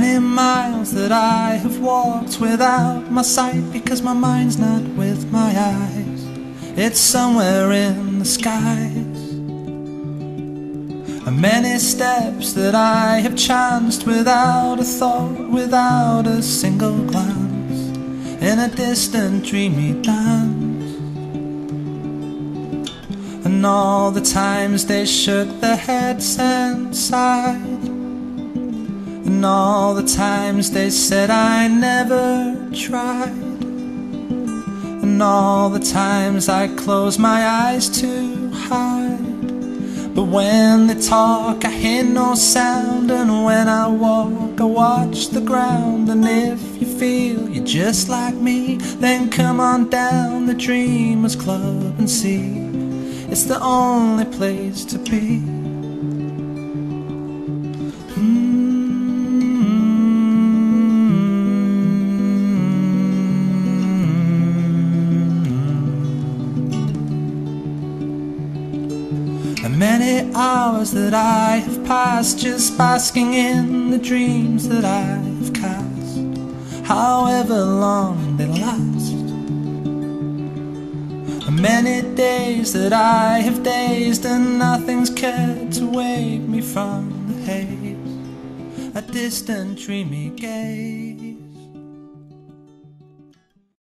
many miles that I have walked without my sight, because my mind's not with my eyes, it's somewhere in the skies. And many steps that I have chanced without a thought, without a single glance, in a distant dreamy dance. And all the times they shook their heads and sighed, and all the times they said I never tried, and all the times I closed my eyes to hide. But when they talk I hear no sound, and when I walk I watch the ground. And if you feel you're just like me, then come on down the Dreamers Club and see, it's the only place to be. And many hours that I have passed just basking in the dreams that I have cast, however long they last. And many days that I have dazed, and nothing's cared to wake me from the haze, a distant dreamy gaze.